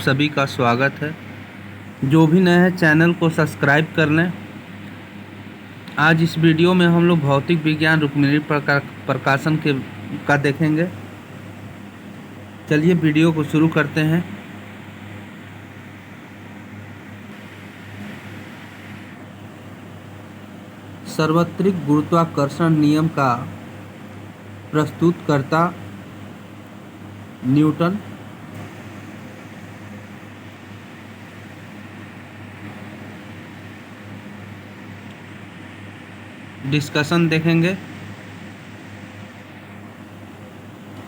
सभी का स्वागत है। जो भी नए हैं चैनल को सब्सक्राइब कर लें। आज इस वीडियो में हम लोग भौतिक विज्ञान रुक्मिणी प्रकाशन का देखेंगे। चलिए वीडियो को शुरू करते हैं। सार्वत्रिक गुरुत्वाकर्षण नियम का प्रस्तुतकर्ता न्यूटन। डिस्कशन देखेंगे।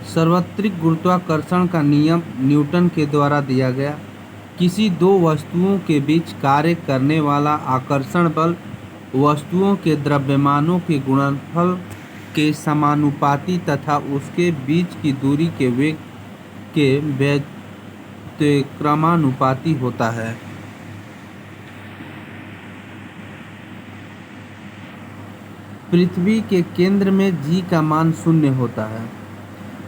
सार्वत्रिक गुरुत्वाकर्षण का नियम न्यूटन के द्वारा दिया गया। किसी दो वस्तुओं के बीच कार्य करने वाला आकर्षण बल वस्तुओं के द्रव्यमानों के गुणनफल के समानुपाती तथा उसके बीच की दूरी के वेग के व्युत्क्रमानुपाती होता है। पृथ्वी के केंद्र में g का मान 0 होता है।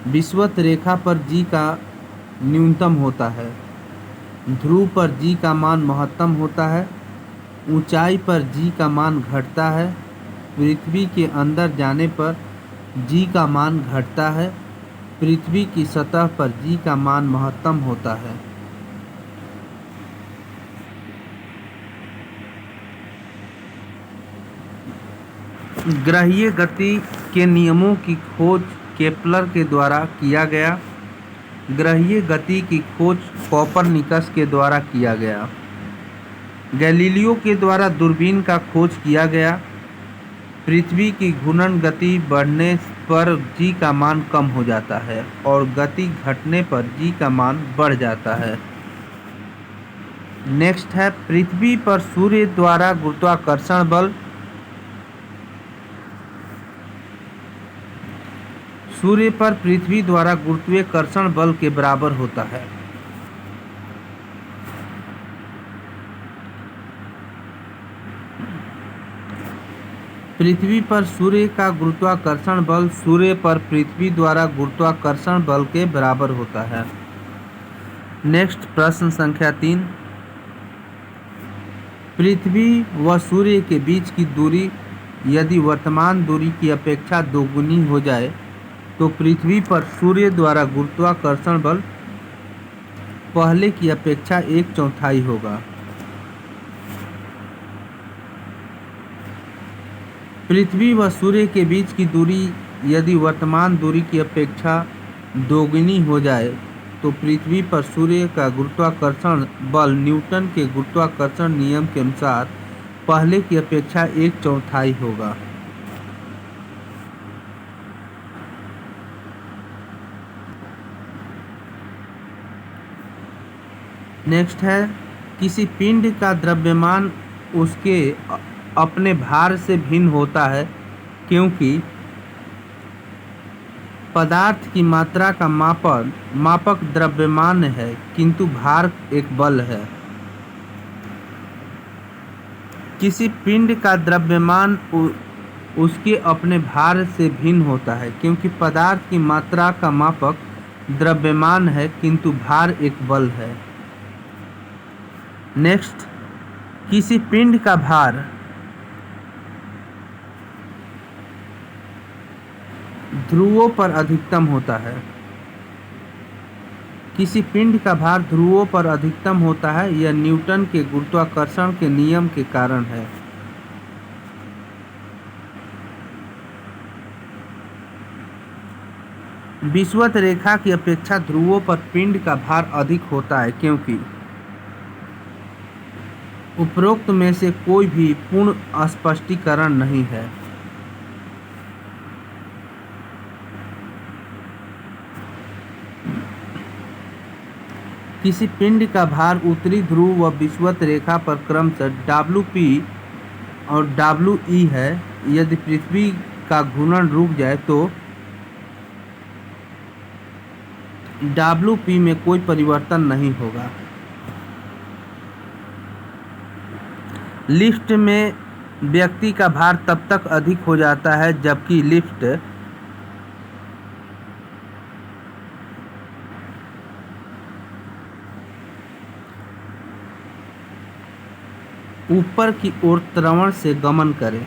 विषुवत रेखा पर g का न्यूनतम होता है। ध्रुव पर g का मान महत्तम होता है। ऊंचाई पर g का मान घटता है। पृथ्वी के अंदर जाने पर g का मान घटता है। पृथ्वी की सतह पर g का मान महत्तम होता है। ग्रहीय गति के नियमों की खोज केपलर के द्वारा किया गया। ग्रहीय गति की खोज कोपरनिकस के द्वारा किया गया। गैलीलियो के द्वारा दूरबीन का खोज किया गया। पृथ्वी की घूर्णन गति बढ़ने पर g का मान कम हो जाता है और गति घटने पर g का मान बढ़ जाता है। नेक्स्ट है पृथ्वी पर सूर्य द्वारा गुरुत्वाकर्षण बल। सूर्य पर पृथ्वी द्वारा गुरुत्वाकर्षण बल के बराबर होता है। पृथ्वी पर सूर्य का गुरुत्वाकर्षण बल सूर्य पर पृथ्वी द्वारा गुरुत्वाकर्षण बल के बराबर होता है। नेक्स्ट प्रश्न संख्या 3। पृथ्वी व सूर्य के बीच की दूरी यदि वर्तमान दूरी की अपेक्षा दोगुनी हो जाए तो पृथ्वी पर सूर्य द्वारा गुरुत्वाकर्षण बल पहले की अपेक्षा 1/4 होगा। पृथ्वी व सूर्य के बीच की दूरी यदि वर्तमान दूरी की अपेक्षा दोगुनी हो जाए तो पृथ्वी पर सूर्य का गुरुत्वाकर्षण बल न्यूटन के गुरुत्वाकर्षण नियम के अनुसार पहले की अपेक्षा 1/4 होगा। नेक्स्ट है किसी पिंड का द्रव्यमान उसके अपने भार से भिन्न होता है क्योंकि पदार्थ की मात्रा का मापक द्रव्यमान है किंतु भार एक बल है। किसी पिंड का द्रव्यमान उसके अपने भार से भिन्न होता है क्योंकि पदार्थ की मात्रा का मापक द्रव्यमान है किंतु भार एक बल है। नेक्स्ट किसी पिंड का भार ध्रुवों पर अधिकतम होता है। किसी पिंड का भार ध्रुवों पर अधिकतम होता है। यह न्यूटन के गुरुत्वाकर्षण के नियम के कारण है। विषुवत रेखा की अपेक्षा ध्रुवों पर पिंड का भार अधिक होता है क्योंकि उपरोक्त में से कोई भी पूर्ण स्पष्टीकरण नहीं है। किसी पिंड का भार उत्तरी ध्रुव व विषुवत रेखा पर क्रमशः Wp और We है। यदि पृथ्वी का घूर्णन रुक जाए तो Wp में कोई परिवर्तन नहीं होगा। लिफ्ट में व्यक्ति का भार तब तक अधिक हो जाता है जबकि लिफ्ट ऊपर की ओर त्वरण से गमन करे।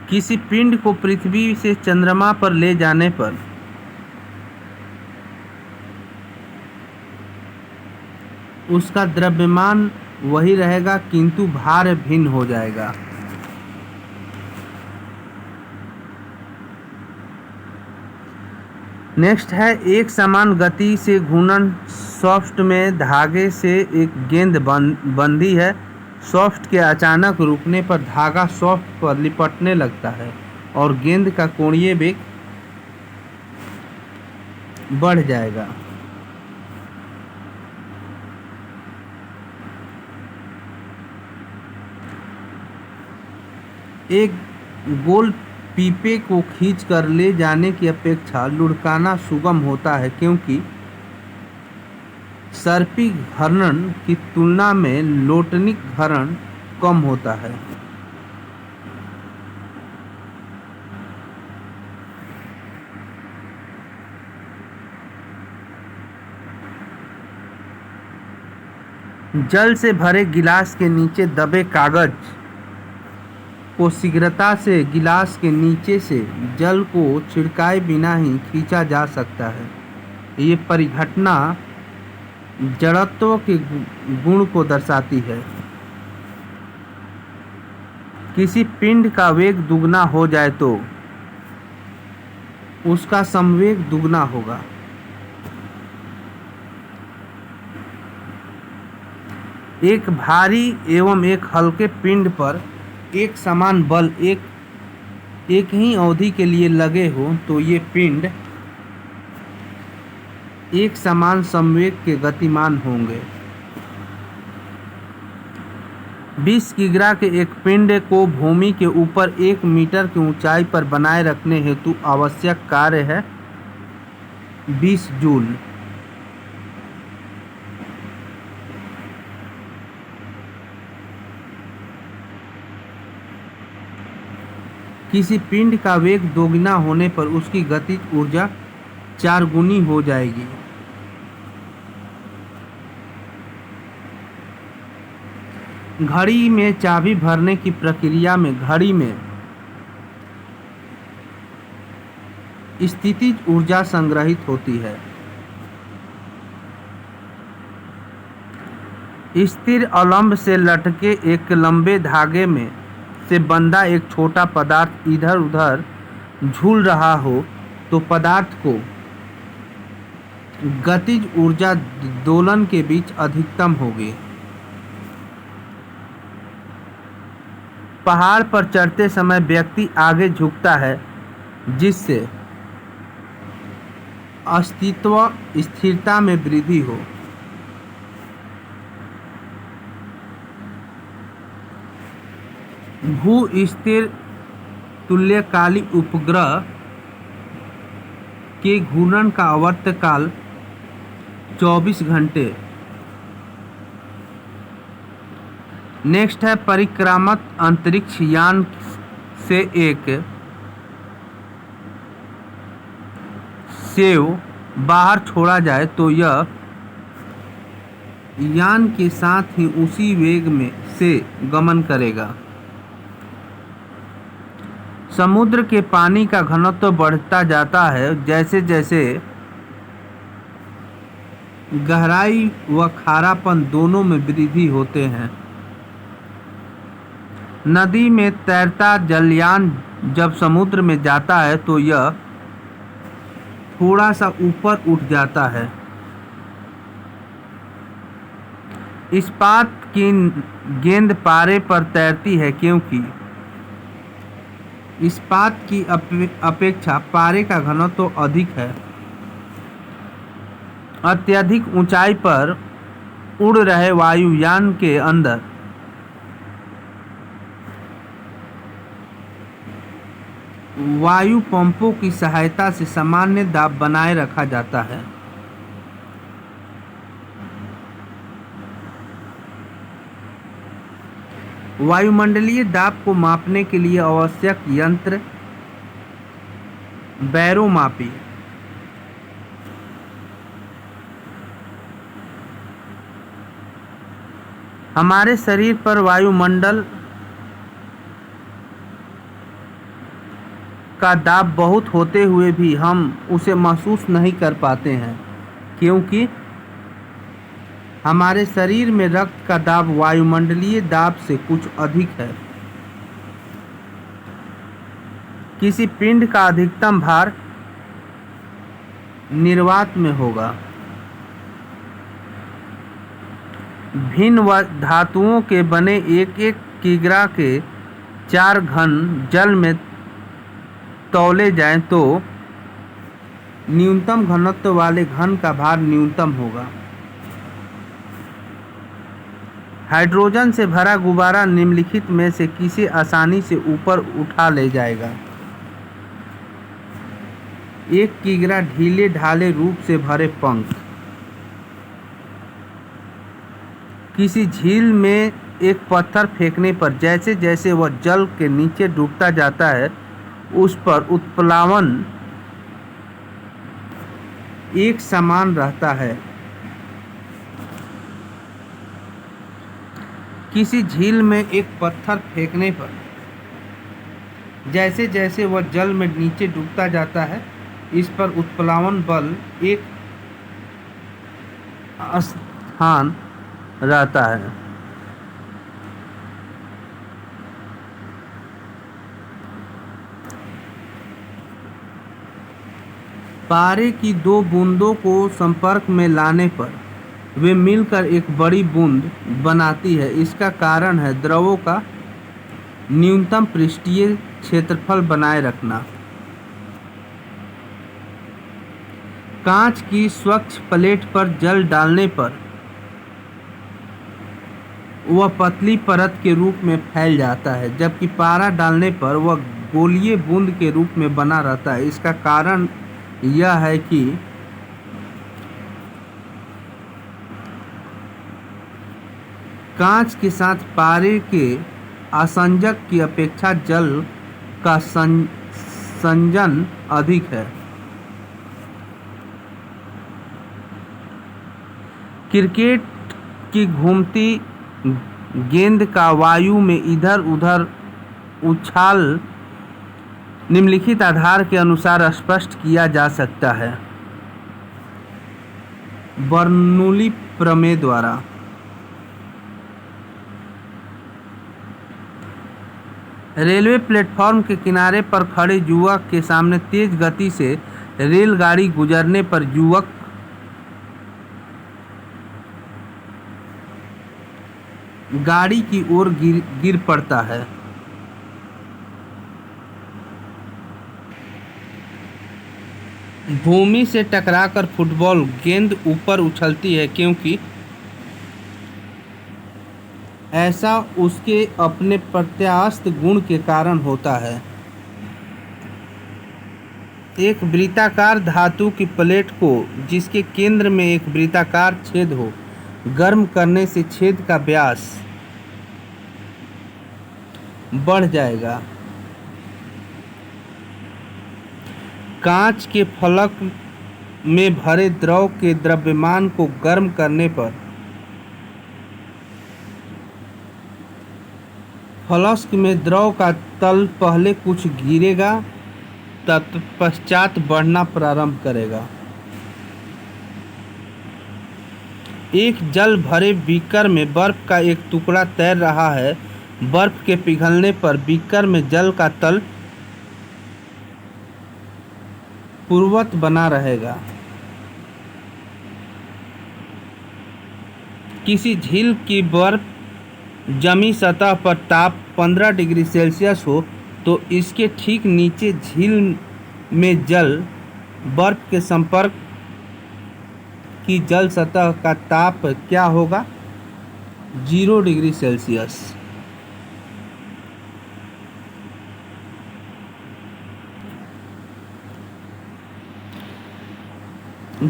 किसी पिंड को पृथ्वी से चंद्रमा पर ले जाने पर उसका द्रव्यमान वही रहेगा किंतु भार भिन्न हो जाएगा। नेक्स्ट है एक समान गति से घूर्णन। शाफ्ट में धागे से एक गेंद बंधी है। शाफ्ट के अचानक रुकने पर धागा शाफ्ट पर लिपटने लगता है और गेंद का कोणीय वेग बढ़ जाएगा। एक गोल पीपे को खींचकर ले जाने की अपेक्षा लुढ़काना सुगम होता है क्योंकि सर्पी घर्षण की तुलना में लोटनिक घर्षण कम होता है। जल से भरे गिलास के नीचे दबे कागज को शीघ्रता से गिलास के नीचे से जल को छिड़काए बिना ही खींचा जा सकता है। ये परिघटना जड़त्व के गुण को दर्शाती है। किसी पिंड का वेग दुगना हो जाए तो उसका समवेग दुगना होगा। एक भारी एवं एक हल्के पिंड पर एक समान बल एक ही अवधि के लिए लगे हो तो ये पिंड एक समान संवेग के गतिमान होंगे। 20 किग्रा के एक पिंड को भूमि के ऊपर 1 मीटर की ऊंचाई पर बनाए रखने हेतु आवश्यक कार्य है 20 जूल। किसी पिंड का वेग दोगुना होने पर उसकी गतिज ऊर्जा 4 गुनी हो जाएगी। घड़ी में चाबी भरने की प्रक्रिया में घड़ी में स्थितिज ऊर्जा संग्रहित होती है। स्थिर अवलंब से लटके एक लंबे धागे में से बंधा एक छोटा पदार्थ इधर उधर झूल रहा हो तो पदार्थ को गतिज ऊर्जा दोलन के बीच अधिकतम होगी। पहाड़ पर चढ़ते समय व्यक्ति आगे झुकता है जिससे अस्तित्व स्थिरता में वृद्धि हो। भू स्थिर तुल्यकाली उपग्रह के घूर्णन का आवर्तकाल 24 घंटे। नेक्स्ट है परिक्रामक अंतरिक्ष यान से एक सेव बाहर छोड़ा जाए तो यह यान के साथ ही उसी वेग में से गमन करेगा। समुद्र के पानी का घनत्व बढ़ता जाता है जैसे जैसे गहराई व खारापन दोनों में वृद्धि होते हैं। नदी में तैरता जलयान जब समुद्र में जाता है तो यह थोड़ा सा ऊपर उठ जाता है। इस्पात की गेंद पारे पर तैरती है क्योंकि इस्पात की अपेक्षा पारे का घनत्व अधिक है। अत्यधिक ऊंचाई पर उड़ रहे वायुयान के अंदर वायु पंपों की सहायता से सामान्य दाब बनाए रखा जाता है। वायुमंडलीय दाब को मापने के लिए आवश्यक यंत्र बैरोमापी। हमारे शरीर पर वायुमंडल का दाब बहुत होते हुए भी हम उसे महसूस नहीं कर पाते हैं, क्योंकि हमारे शरीर में रक्त का दाब वायुमंडलीय दाब से कुछ अधिक है। किसी पिंड का अधिकतम भार निर्वात में होगा। भिन्न धातुओं के बने एक एक किग्रा के 4 घन जल में तौले जाएं तो न्यूनतम घनत्व वाले घन का भार न्यूनतम होगा। हाइड्रोजन से भरा गुब्बारा निम्नलिखित में से किसे आसानी से ऊपर उठा ले जाएगा? 1 किग्रा ढीले ढाले रूप से भरे पंख। किसी झील में एक पत्थर फेंकने पर जैसे जैसे वह जल के नीचे डूबता जाता है, उस पर उत्प्लावन एक समान रहता है। किसी झील में एक पत्थर फेंकने पर जैसे जैसे वह जल में नीचे डूबता जाता है, इस पर उत्प्लावन बल एक स्थान रहता है। पारे की 2 बूंदों को संपर्क में लाने पर वे मिलकर एक बड़ी बूंद बनाती है। इसका कारण है द्रवों का न्यूनतम पृष्ठीय क्षेत्रफल बनाए रखना। कांच की स्वच्छ प्लेट पर जल डालने पर वह पतली परत के रूप में फैल जाता है, जबकि पारा डालने पर वह गोलीय बूंद के रूप में बना रहता है। इसका कारण यह है कि कांच के साथ पारे के आसंजक की अपेक्षा जल का संजन अधिक है। क्रिकेट की घूमती गेंद का वायु में इधर उधर उछाल निम्नलिखित आधार के अनुसार स्पष्ट किया जा सकता है। बर्नौली प्रमेय द्वारा। रेलवे प्लेटफॉर्म के किनारे पर खड़े युवक के सामने तेज गति से रेलगाड़ी गुजरने पर युवक गाड़ी की ओर गिर पड़ता है। भूमि से टकराकर फुटबॉल गेंद ऊपर उछलती है, क्योंकि ऐसा उसके अपने प्रत्यास्थ गुण के कारण होता है। एक वृत्ताकार धातु की प्लेट को जिसके केंद्र में एक वृत्ताकार छेद हो, गर्म करने से छेद का व्यास बढ़ जाएगा। कांच के फलक में भरे द्रव के द्रव्यमान को गर्म करने पर फ्लास्क में द्रव का तल पहले कुछ गिरेगा, तत्पश्चात बढ़ना प्रारंभ करेगा। एक जल भरे बीकर में बर्फ का एक टुकड़ा तैर रहा है। बर्फ के पिघलने पर बीकर में जल का तल पूर्ववत बना रहेगा। किसी झील की बर्फ जमी सतह पर ताप 15 डिग्री सेल्सियस हो तो इसके ठीक नीचे झील में जल बर्फ के संपर्क की जल सतह का ताप क्या होगा? 0 डिग्री सेल्सियस।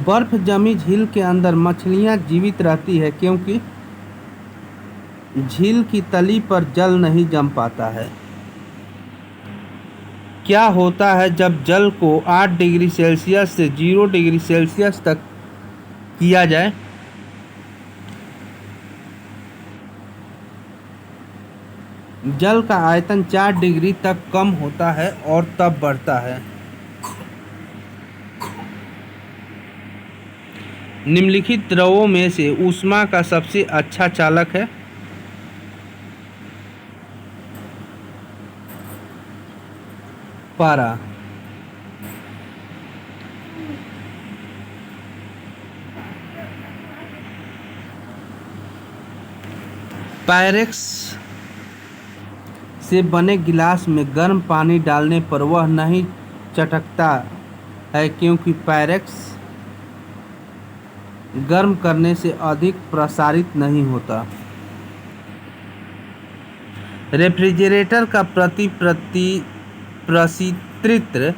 बर्फ जमी झील के अंदर मछलियां जीवित रहती है, क्योंकि झील की तली पर जल नहीं जम पाता है। क्या होता है जब जल को 8 डिग्री सेल्सियस से 0 डिग्री सेल्सियस तक किया जाए? जल का आयतन 4 डिग्री तक कम होता है और तब बढ़ता है। निम्नलिखित द्रवों में से ऊष्मा का सबसे अच्छा चालक है? पारा। पायरेक्स से बने गिलास में गर्म पानी डालने पर वह नहीं चटकता है क्योंकि पायरेक्स गर्म करने से अधिक प्रसारित नहीं होता। रेफ्रिजरेटर का प्रशीतृत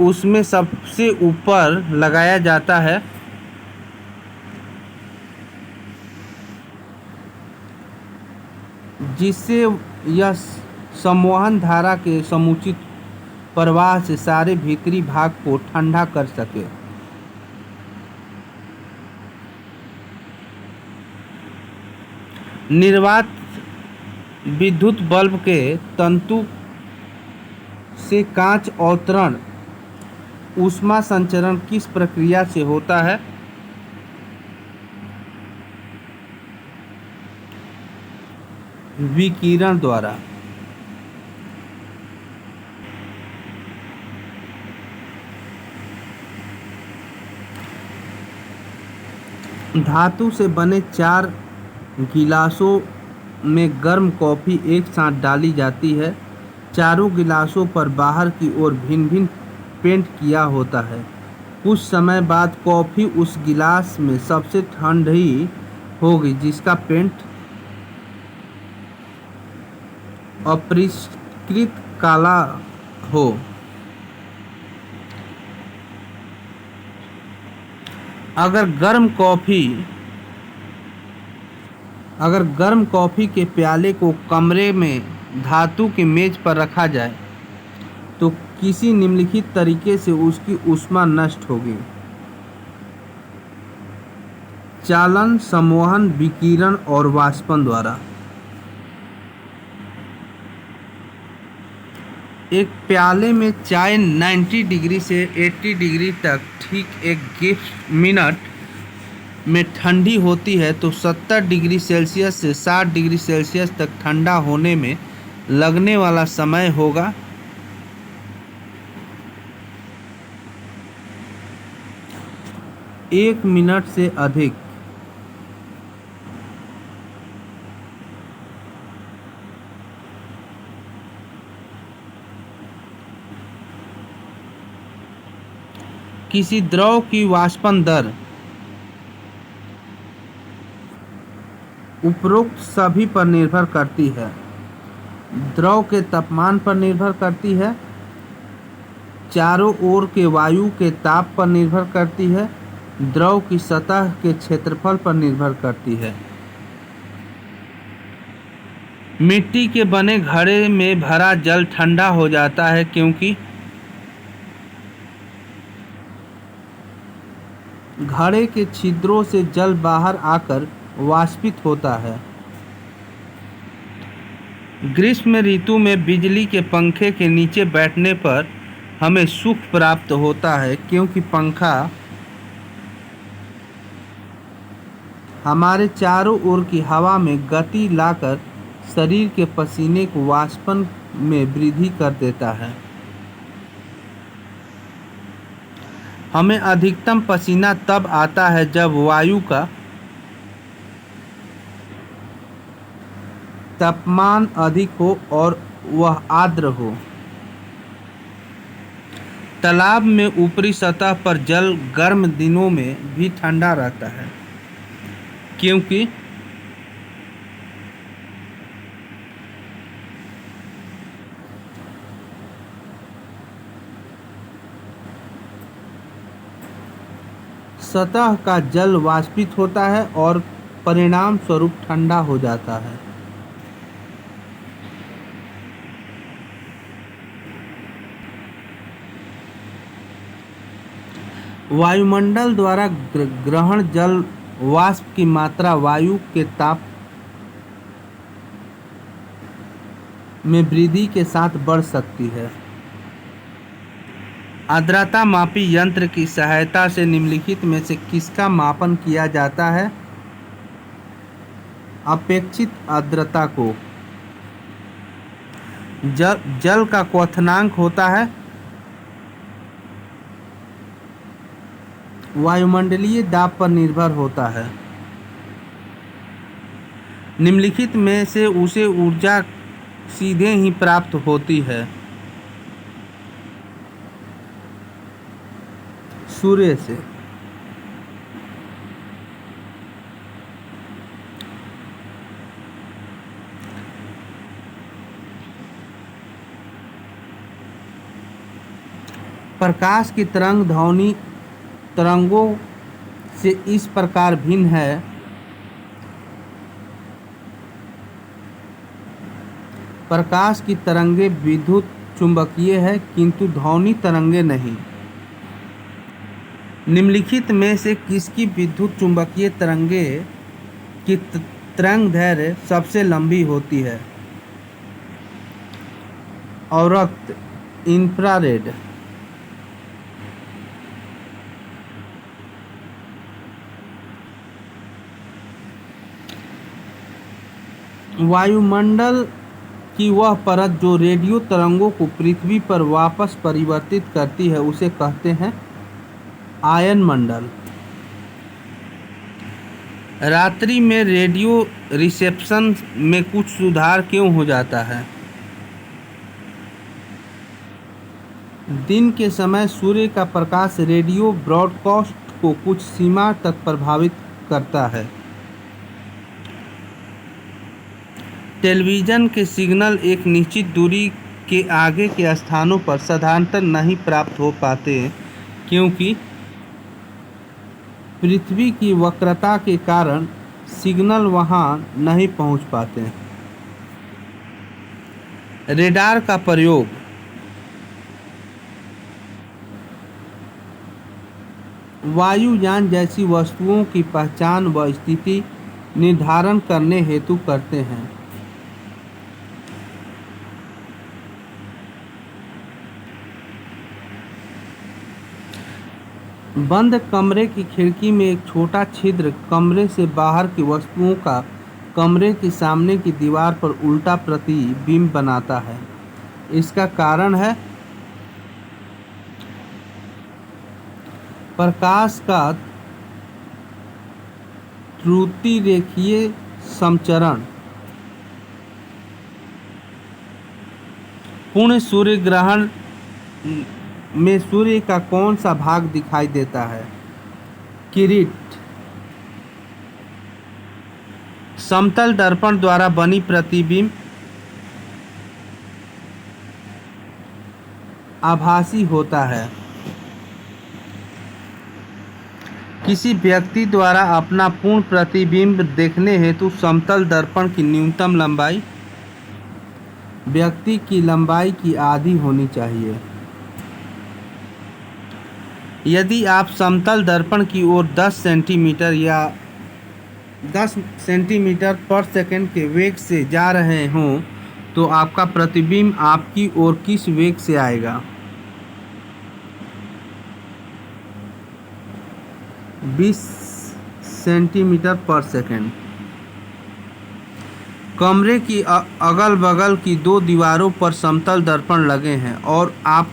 उसमें सबसे ऊपर लगाया जाता है, जिससे यह संवहन धारा के समुचित प्रवाह से सारे भीतरी भाग को ठंडा कर सके। निर्वात विद्युत बल्ब के तंतु से कांच अवतरण ऊष्मा संचरण किस प्रक्रिया से होता है? विकिरण द्वारा। धातु से बने 4 गिलासों में गर्म कॉफ़ी एक साथ डाली जाती है। चारों गिलासों पर बाहर की ओर भिन्न भिन्न पेंट किया होता है। कुछ समय बाद कॉफ़ी उस गिलास में सबसे ठंडी होगी जिसका पेंट अपरिष्कृत काला हो। अगर गर्म कॉफ़ी के प्याले को कमरे में धातु की मेज पर रखा जाए तो किसी निम्नलिखित तरीके से उसकी ऊष्मा नष्ट होगी? चालन, संवहन, विकिरण और वाष्पन द्वारा। एक प्याले में चाय 90 डिग्री से 80 डिग्री तक ठीक 1 मिनट में ठंडी होती है तो 70 डिग्री सेल्सियस से 60 डिग्री सेल्सियस तक ठंडा होने में लगने वाला समय होगा 1 मिनट से अधिक। किसी द्रव की वाष्पन दर उपरोक्त सभी पर निर्भर करती है। द्रव के तापमान पर निर्भर करती है, चारों ओर के वायु के ताप पर निर्भर करती है, द्रव की सतह के क्षेत्रफल पर निर्भर करती है। मिट्टी के बने घड़े में भरा जल ठंडा हो जाता है क्योंकि घड़े के छिद्रों से जल बाहर आकर वाष्पित होता है। ग्रीष्म ऋतु में बिजली के पंखे के नीचे बैठने पर हमें सुख प्राप्त होता है क्योंकि पंखा हमारे चारों ओर की हवा में गति लाकर शरीर के पसीने को वाष्पन में वृद्धि कर देता है। हमें अधिकतम पसीना तब आता है जब वायु का तापमान अधिक हो और वह आर्द्र हो। तालाब में ऊपरी सतह पर जल गर्म दिनों में भी ठंडा रहता है क्योंकि सतह का जल वाष्पित होता है और परिणाम स्वरूप ठंडा हो जाता है। वायुमंडल द्वारा ग्रहण जल वाष्प की मात्रा वायु के ताप में वृद्धि के साथ बढ़ सकती है। आर्द्रता मापी यंत्र की सहायता से निम्नलिखित में से किसका मापन किया जाता है? अपेक्षित आर्द्रता को। जल का क्वथनांक होता है वायुमंडलीय दाब पर निर्भर होता है। निम्नलिखित में से उसे ऊर्जा सीधे ही प्राप्त होती है? सूर्य से। प्रकाश की तरंग ध्वनि तरंगों से इस प्रकार भिन्न है। प्रकाश की तरंगे विद्युत चुंबकीय है किंतु ध्वनि तरंगे नहीं। निम्नलिखित में से किसकी विद्युत चुंबकीय तरंगे की तरंगदैर्घ्य सबसे लंबी होती है? औरक्त, इंफ्रारेड। वायुमंडल की वह परत जो रेडियो तरंगों को पृथ्वी पर वापस परिवर्तित करती है उसे कहते हैं आयन मंडल। रात्रि में रेडियो रिसेप्शन में कुछ सुधार क्यों हो जाता है? दिन के समय सूर्य का प्रकाश रेडियो ब्रॉडकास्ट को कुछ सीमा तक प्रभावित करता है। टेलीविज़न के सिग्नल एक निश्चित दूरी के आगे के स्थानों पर साधारणतः नहीं प्राप्त हो पाते क्योंकि पृथ्वी की वक्रता के कारण सिग्नल वहां नहीं पहुंच पाते। रेडार का प्रयोग वायुयान जैसी वस्तुओं की पहचान व स्थिति निर्धारण करने हेतु करते हैं। बंद कमरे की खिड़की में एक छोटा छिद्र कमरे से बाहर की वस्तुओं का कमरे की सामने की दीवार पर उल्टा प्रतिबिंब बनाता है। इसका कारण है प्रकाश का त्रुटि रेखीय समचरण। पूर्ण सूर्य ग्रहण में सूर्य का कौन सा भाग दिखाई देता है? किरीट। समतल दर्पण द्वारा बनी प्रतिबिंब आभासी होता है। किसी व्यक्ति द्वारा अपना पूर्ण प्रतिबिंब देखने हेतु समतल दर्पण की न्यूनतम लंबाई व्यक्ति की लंबाई की आधी होनी चाहिए। यदि आप समतल दर्पण की ओर 10 सेंटीमीटर या 10 सेंटीमीटर पर सेकंड के वेग से जा रहे हों तो आपका प्रतिबिंब आपकी ओर किस वेग से आएगा? 20 सेंटीमीटर पर सेकंड। कमरे की अगल बगल की दो दीवारों पर समतल दर्पण लगे हैं और आप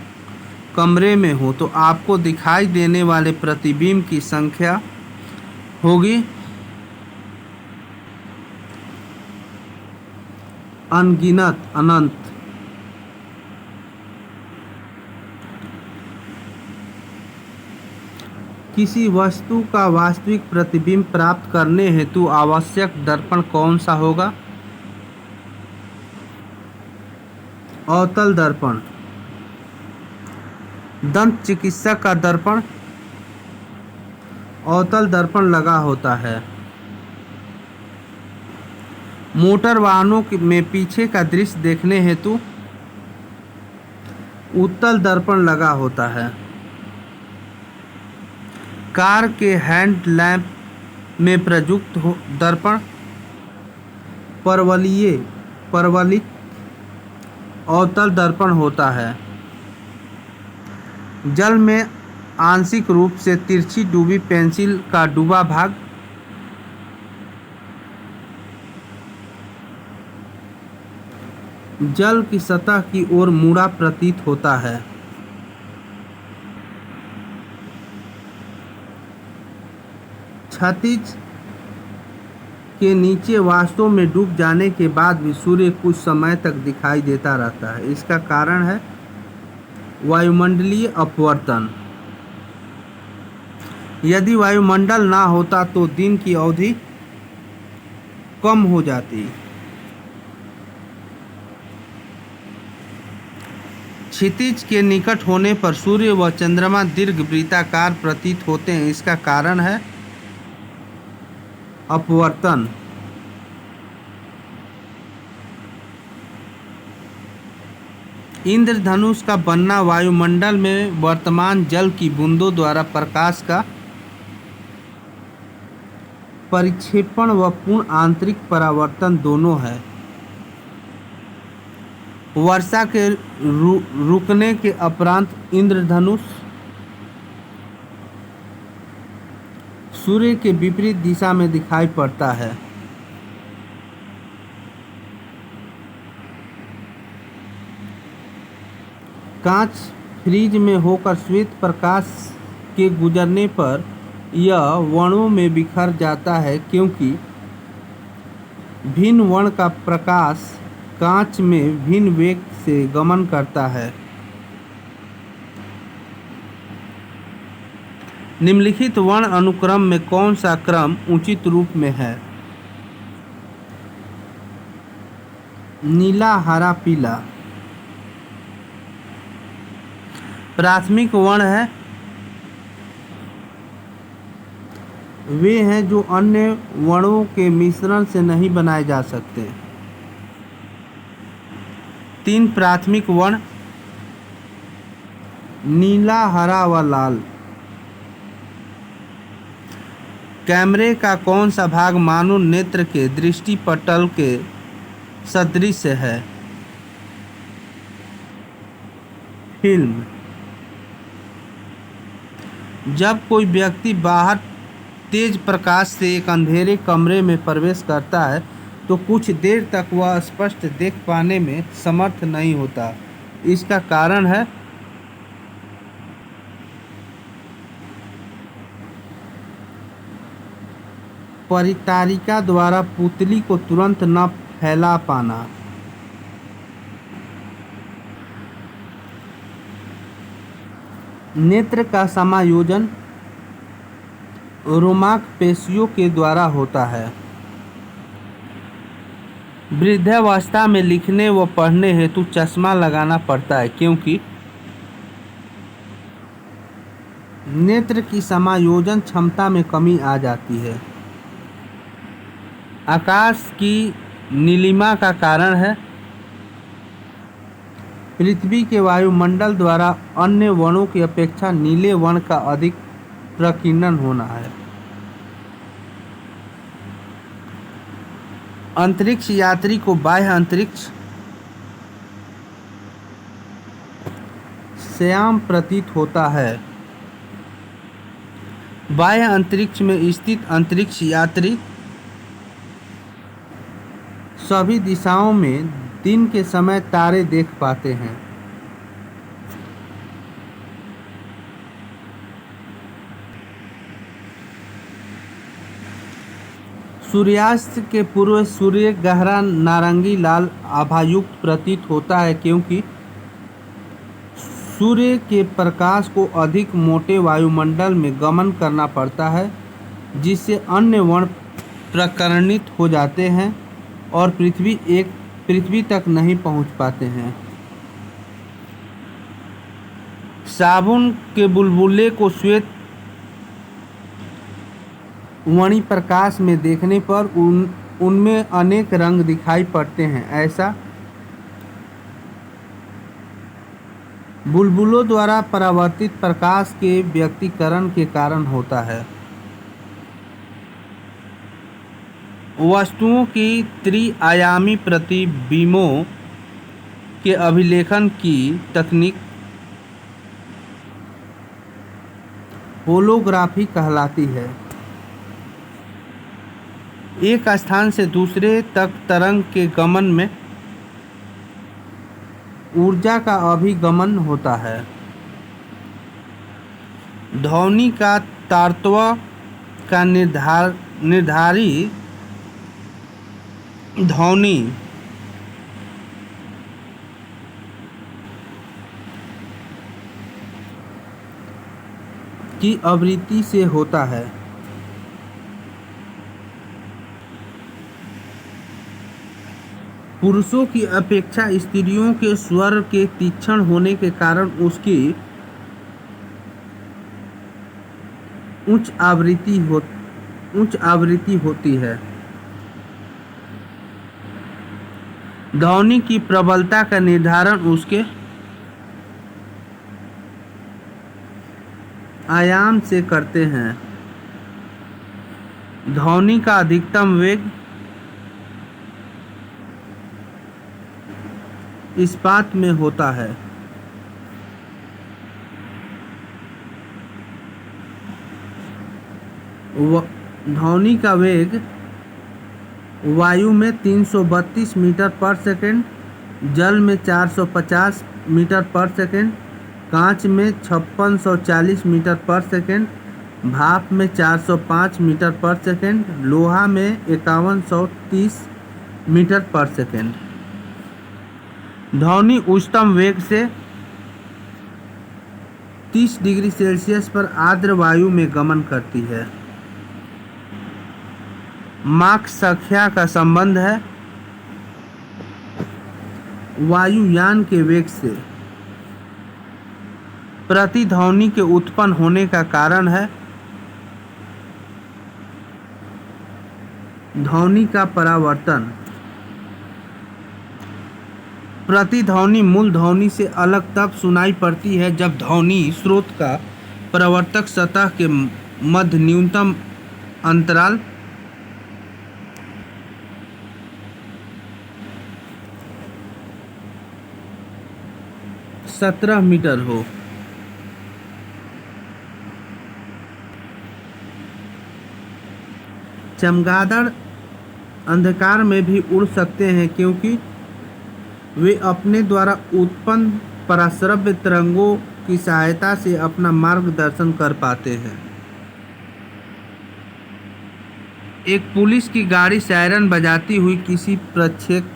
कमरे में हो तो आपको दिखाई देने वाले प्रतिबिंब की संख्या होगी अनगिनत, अनंत। किसी वस्तु का वास्तविक प्रतिबिंब प्राप्त करने हेतु आवश्यक दर्पण कौन सा होगा? अवतल दर्पण। दंत चिकित्सक का दर्पण अवतल दर्पण लगा होता है। मोटर वाहनों में पीछे का दृश्य देखने हेतु उत्तल दर्पण लगा होता है। कार के हेडलैम्प में प्रयुक्त दर्पण परवलित अवतल दर्पण होता है। जल में आंशिक रूप से तिरछी डूबी पेंसिल का डूबा भाग जल की सतह की ओर मुड़ा प्रतीत होता है। क्षितिज के नीचे वास्तव में डूब जाने के बाद भी सूर्य कुछ समय तक दिखाई देता रहता है। इसका कारण है वायुमंडलीय अपवर्तन। यदि वायुमंडल ना होता तो दिन की अवधि कम हो जाती। क्षितिज के निकट होने पर सूर्य व चंद्रमा दीर्घवृत्ताकार प्रतीत होते हैं। इसका कारण है अपवर्तन। इंद्रधनुष का बनना वायुमंडल में वर्तमान जल की बूंदों द्वारा प्रकाश का परिक्षेपण व पूर्ण आंतरिक परावर्तन दोनों है। वर्षा के रुकने के उपरांत इंद्रधनुष सूर्य के विपरीत दिशा में दिखाई पड़ता है। कांच फ्रीज में होकर श्वेत प्रकाश के गुजरने पर यह वर्णों में बिखर जाता है, क्योंकि भिन्न वर्ण का प्रकाश कांच में भिन्न वेग से गमन करता है। निम्नलिखित वर्ण अनुक्रम में कौन सा क्रम उचित रूप में है? नीला, हरा, पीला। प्राथमिक वर्ण है वे हैं जो अन्य वर्णों के मिश्रण से नहीं बनाए जा सकते। 3 प्राथमिक वर्ण नीला, हरा व लाल। कैमरे का कौन सा भाग मानव नेत्र के दृष्टिपटल के सदृश है? फिल्म। जब कोई व्यक्ति बाहर तेज प्रकाश से एक अंधेरे कमरे में प्रवेश करता है तो कुछ देर तक वह स्पष्ट देख पाने में समर्थ नहीं होता। इसका कारण है परितारिका द्वारा पुतली को तुरंत न फैला पाना। नेत्र का समायोजन रोमांक पेशियों के द्वारा होता है। वृद्धावस्था में लिखने व पढ़ने हेतु चश्मा लगाना पड़ता है, क्योंकि नेत्र की समायोजन क्षमता में कमी आ जाती है। आकाश की नीलिमा का कारण है पृथ्वी के वायुमंडल द्वारा अन्य वर्णों की अपेक्षा नीले वर्ण का अधिक प्रकीर्णन होना है। अंतरिक्ष यात्री को बाह्य अंतरिक्ष श्याम प्रतीत होता है। बाह्य अंतरिक्ष में स्थित अंतरिक्ष यात्री सभी दिशाओं में दिन के समय तारे देख पाते हैं। सूर्यास्त के पूर्व सूर्य गहरा नारंगी लाल आभायुक्त प्रतीत होता है, क्योंकि सूर्य के प्रकाश को अधिक मोटे वायुमंडल में गमन करना पड़ता है, जिससे अन्य वर्ण प्रकर्णित हो जाते हैं और पृथ्वी तक नहीं पहुंच पाते हैं। साबुन के बुलबुले को श्वेत वणी प्रकाश में देखने पर उनमें अनेक रंग दिखाई पड़ते हैं। ऐसा बुलबुलों द्वारा परावर्तित प्रकाश के व्यक्तीकरण के कारण होता है। वस्तुओं की त्रि-आयामी प्रतिबिंबों के अभिलेखन की तकनीक होलोग्राफी कहलाती है। एक स्थान से दूसरे तक तरंग के गमन में ऊर्जा का अभिगमन होता है। ध्वनि का तारतम्य का निर्धारित ध्वनि की आवृत्ति से होता है। पुरुषों की अपेक्षा स्त्रियों के स्वर के तीक्ष्ण होने के कारण उसकी उच्च आवृत्ति होती है। ध्वनि की प्रबलता का निर्धारण उसके आयाम से करते हैं। ध्वनि का अधिकतम वेग इस्पात में होता है। ध्वनि का वेग वायु में 332 मीटर पर सेकंड, जल में 450 मीटर पर सेकंड, कांच में 5640 मीटर पर सेकंड, भाप में 405 मीटर पर सेकंड, लोहा में 5130 मीटर पर सेकंड। ध्वनि उच्चतम वेग से 30 डिग्री सेल्सियस पर आर्द्र वायु में गमन करती है। माक संख्या का संबंध है वायुयान के वेग से। प्रतिध्वनि के उत्पन्न होने का कारण है ध्वनि का परावर्तन। प्रतिध्वनि मूल ध्वनि से अलग तब सुनाई पड़ती है जब ध्वनि स्रोत का परावर्तक सतह के मध्य न्यूनतम अंतराल 17 मीटर हो। चमगादड़ अंधकार में भी उड़ सकते हैं क्योंकि वे अपने द्वारा उत्पन्न पराश्रव्य तरंगों की सहायता से अपना मार्गदर्शन कर पाते हैं। एक पुलिस की गाड़ी सायरन बजाती हुई किसी प्रक्षेप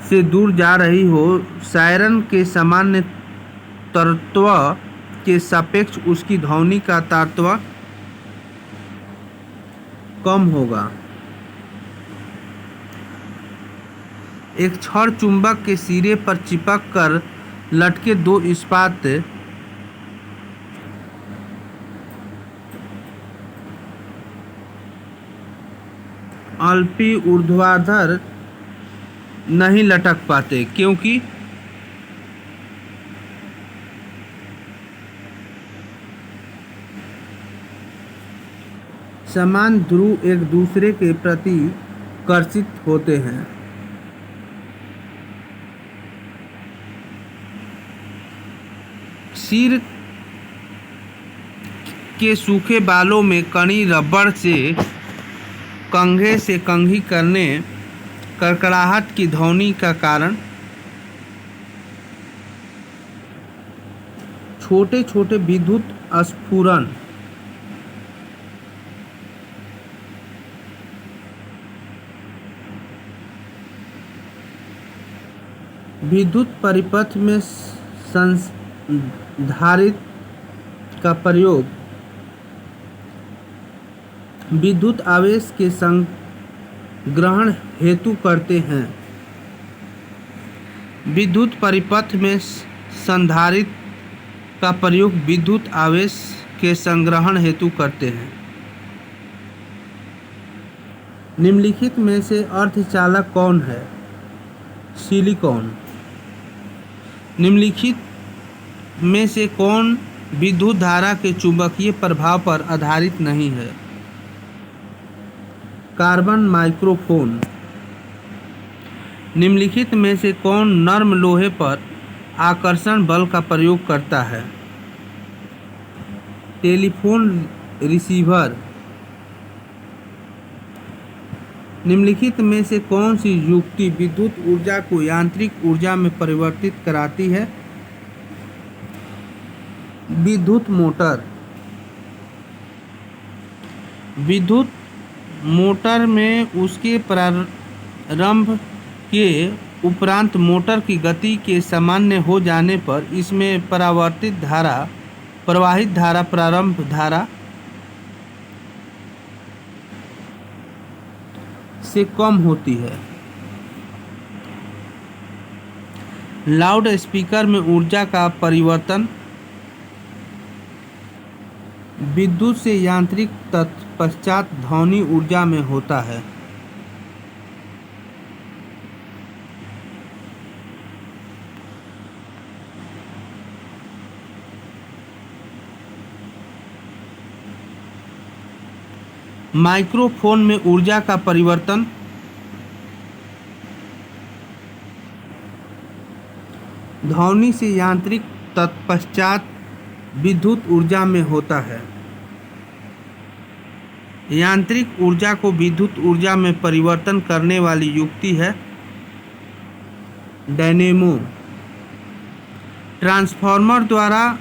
से दूर जा रही हो, सायरन के सामान्य तारतम्य के सापेक्ष उसकी ध्वनि का तारतम्य कम होगा। एक छड़ चुंबक के सिरे पर चिपक कर लटके दो इस्पात अल्पी ऊर्ध्वाधर नहीं लटक पाते क्योंकि समान ध्रुव एक दूसरे के प्रति कर्षित होते हैं। सिर के सूखे बालों में कड़ी रबड़ से कंघे से कंघी करने कड़कड़ाहट की ध्वनि का कारण छोटे छोटे विद्युत स्फुरण विद्युत परिपथ में संधारित्र का प्रयोग विद्युत आवेश के संग्रहण हेतु करते हैं। विद्युत परिपथ में संधारित्र का प्रयोग विद्युत आवेश के संग्रहण हेतु करते हैं। निम्नलिखित में से अर्धचालक कौन है? सिलिकॉन। निम्नलिखित में से कौन विद्युत धारा के चुंबकीय प्रभाव पर आधारित नहीं है? Carbon microphone. निम्नलिखित में से कौन नर्म लोहे पर आकर्षण बल का प्रयोग करता है? Telephone receiver. निम्नलिखित में से कौन सी युक्ति विद्युत ऊर्जा को यांत्रिक ऊर्जा में परिवर्तित कराती है? विद्युत मोटर। विद्युत मोटर में उसके प्रारंभ के उपरांत मोटर की गति के सामान्य हो जाने पर इसमें प्रवाहित धारा प्रारंभ धारा से कम होती है। लाउड स्पीकर में ऊर्जा का परिवर्तन विद्युत से यांत्रिक तत्पश्चात ध्वनि ऊर्जा में होता है। माइक्रोफोन में ऊर्जा का परिवर्तन ध्वनि से यांत्रिक तत्पश्चात विद्युत ऊर्जा में होता है। यांत्रिक ऊर्जा को विद्युत ऊर्जा में परिवर्तन करने वाली युक्ति है डायनेमो। ट्रांसफार्मर द्वारा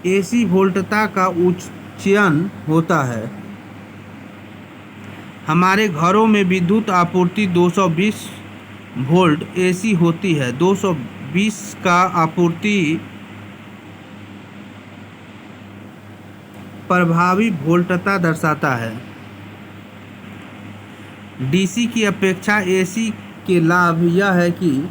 एसी वोल्टता का उच्चयन होता है। हमारे घरों में विद्युत आपूर्ति 220 वोल्ट एसी होती है। 220 का आपूर्ति प्रभावी वोल्टता दर्शाता है। डीसी की अपेक्षा एसी के लाभ यह है कि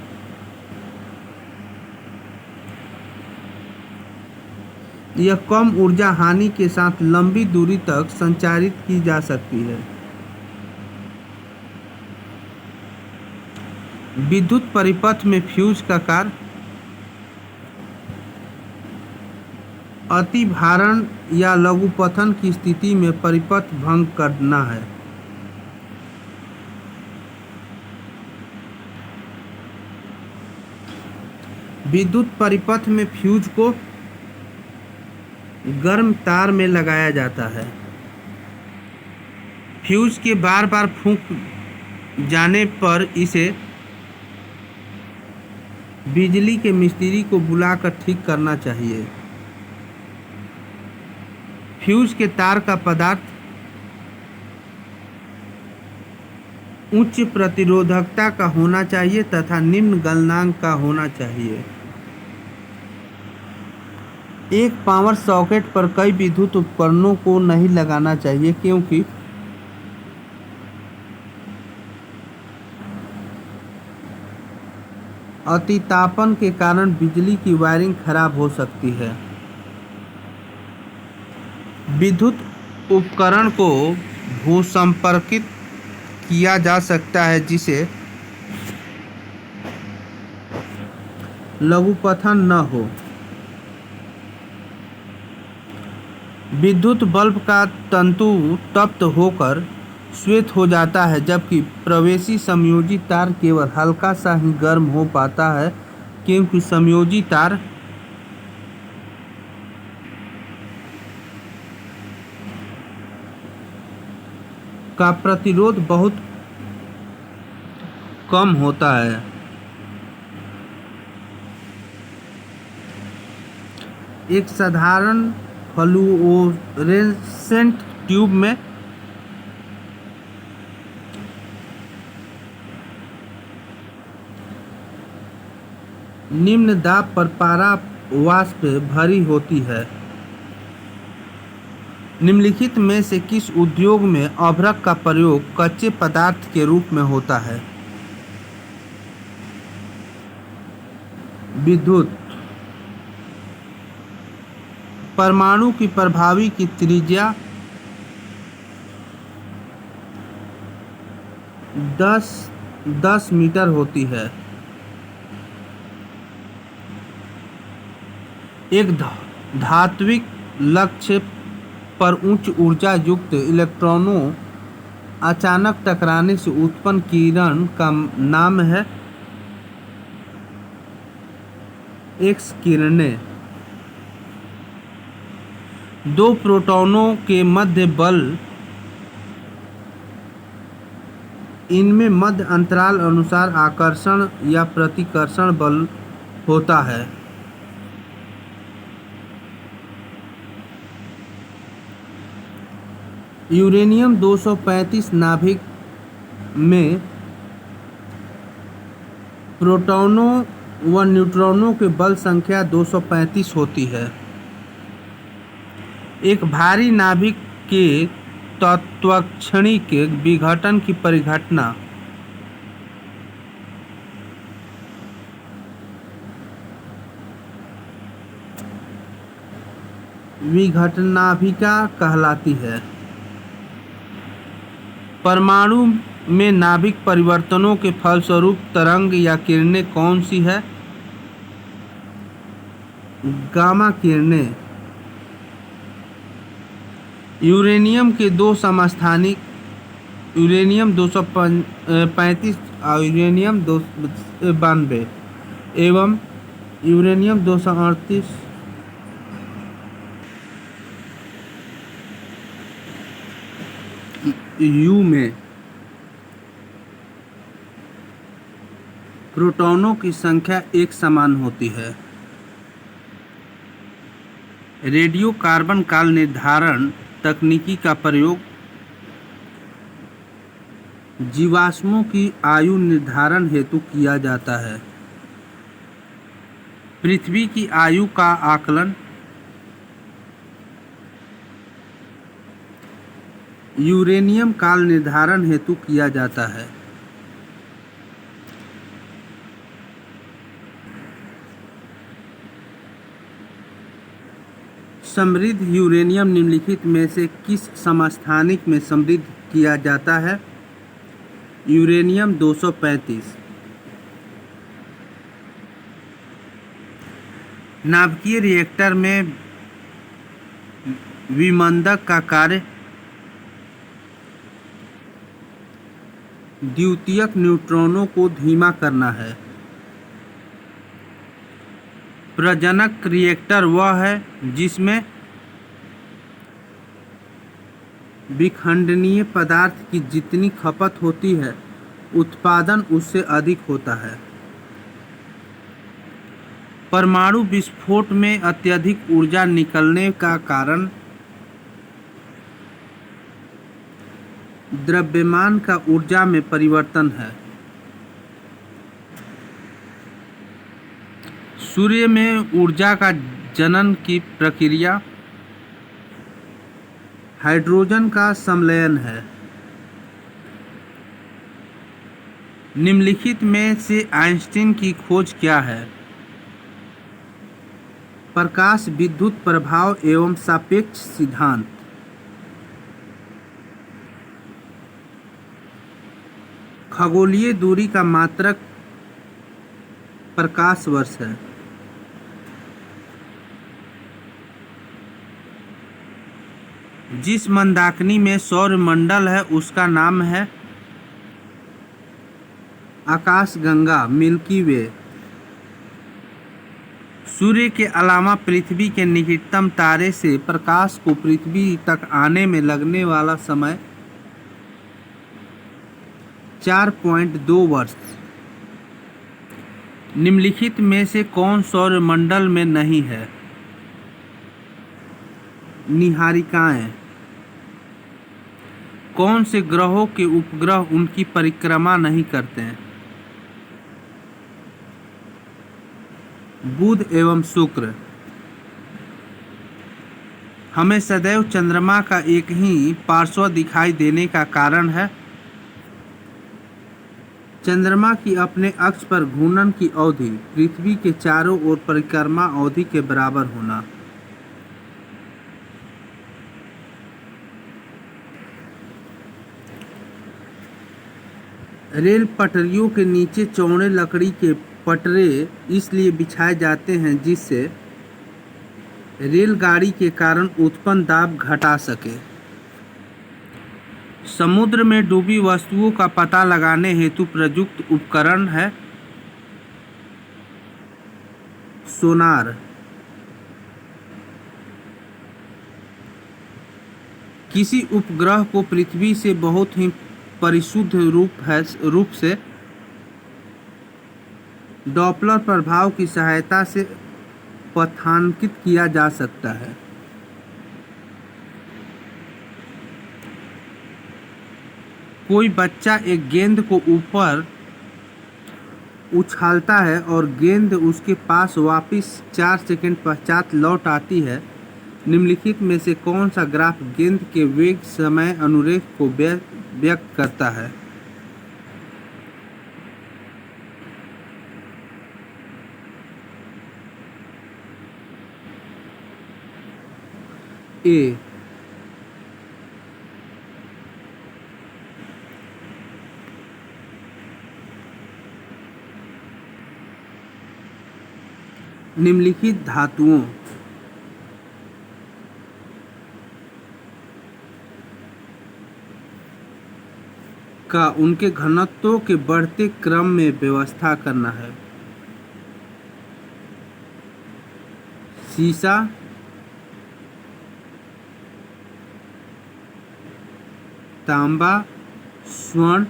यह कम ऊर्जा हानि के साथ लंबी दूरी तक संचारित की जा सकती है। विद्युत परिपथ में फ्यूज का कार्य अतिभारण या लघुपथन की स्थिति में परिपथ भंग करना है। विद्युत परिपथ में फ्यूज को गर्म तार में लगाया जाता है। फ्यूज के बार बार फूंक जाने पर इसे बिजली के मिस्त्री को बुलाकर ठीक करना चाहिए। फ्यूज के तार का पदार्थ उच्च प्रतिरोधकता का होना चाहिए तथा निम्न गलनांक का होना चाहिए। एक पावर सॉकेट पर कई विद्युत उपकरणों को नहीं लगाना चाहिए क्योंकि अतितापन के कारण बिजली की वायरिंग खराब हो सकती है। विद्युत उपकरण को भूसंपर्कित किया जा सकता है जिसे लघुपथन न हो। विद्युत बल्ब का तंतु तप्त होकर श्वेत हो जाता है जबकि प्रवेशी समयोजी तार केवल हल्का सा ही गर्म हो पाता है क्योंकि समयोजी तार का प्रतिरोध बहुत कम होता है। एक साधारण फ्लुओरेसेंट ट्यूब में निम्न दाब पर पारा वाष्प भरी होती है। निम्नलिखित में से किस उद्योग में अभ्रक का प्रयोग कच्चे पदार्थ के रूप में होता है? विद्युत। परमाणु की प्रभावी की त्रिज्या 10 मीटर होती है। एक धात्विक लक्ष्य पर उच्च ऊर्जा युक्त इलेक्ट्रॉनों अचानक टकराने से उत्पन्न किरण का नाम है एक्स किरणें। दो प्रोटॉनों के मध्य बल, इनमें मध्य अंतराल अनुसार आकर्षण या प्रतिकर्षण बल होता है। यूरेनियम 235 नाभिक में प्रोटॉनों व न्यूट्रॉनों के बल संख्या 235 होती है। एक भारी नाभिक के तत्क्षणिक विघटन की परिघटना विघटनाभिका कहलाती है। परमाणु में नाभिक परिवर्तनों के फलस्वरूप तरंग या किरणें कौन सी है? गामा किरणें। यूरेनियम के दो समस्थानिक यूरेनियम 235 और यूरेनियम 292 एवं यूरेनियम 238 यू में प्रोटॉनों की संख्या एक समान होती है। रेडियो कार्बन काल निर्धारण तकनीकी का प्रयोग जीवाश्मों की आयु निर्धारण हेतु किया जाता है। पृथ्वी की आयु का आकलन यूरेनियम काल निर्धारण हेतु किया जाता है। समृद्ध यूरेनियम निम्नलिखित में से किस समस्थानिक में समृद्ध किया जाता है? यूरेनियम 235। नाभिकीय रिएक्टर में विमंदक का कार्य द्वितीयक न्यूट्रॉनों को धीमा करना है। प्रजनक रिएक्टर वह है जिसमें विखंडनीय पदार्थ की जितनी खपत होती है उत्पादन उससे अधिक होता है। परमाणु विस्फोट में अत्यधिक ऊर्जा निकलने का कारण द्रव्यमान का ऊर्जा में परिवर्तन है। सूर्य में ऊर्जा का जनन की प्रक्रिया हाइड्रोजन का संलयन है। निम्नलिखित में से आइंस्टीन की खोज क्या है? प्रकाश विद्युत प्रभाव एवं सापेक्ष सिद्धांत। खगोलीय दूरी का मात्रक प्रकाश वर्ष है। जिस मंदाकिनी में सौरमंडल है उसका नाम है आकाशगंगा, मिल्की वे। सूर्य के अलावा पृथ्वी के निकटतम तारे से प्रकाश को पृथ्वी तक आने में लगने वाला समय 4.2 वर्ष। निम्नलिखित में से कौन सौरमंडल में नहीं है? निहारिकाएं। कौन से ग्रहों के उपग्रह उनकी परिक्रमा नहीं करते हैं? बुध एवं शुक्र। हमें सदैव चंद्रमा का एक ही पार्श्व दिखाई देने का कारण है चंद्रमा की अपने अक्ष पर घूर्णन की अवधि पृथ्वी के चारों ओर परिक्रमा अवधि के बराबर होना। रेल पटरियों के नीचे चौड़े लकड़ी के पटरे इसलिए बिछाए जाते हैं जिससे रेलगाड़ी के कारण उत्पन्न दाब घटा सके। समुद्र में डूबी वस्तुओं का पता लगाने हेतु प्रयुक्त उपकरण है सोनार। किसी उपग्रह को पृथ्वी से बहुत ही परिशुद्ध रूप से डॉपलर प्रभाव की सहायता से पथांकित किया जा सकता है। कोई बच्चा एक गेंद को ऊपर उछालता है और गेंद उसके पास वापस 4 सेकंड पश्चात लौट आती है। निम्नलिखित में से कौन सा ग्राफ गेंद के वेग समय अनुरेख को व्यक्त करता है? ए। निम्नलिखित धातुओं का उनके घनत्वों के बढ़ते क्रम में व्यवस्था करना है। सीसा, तांबा, स्वर्ण,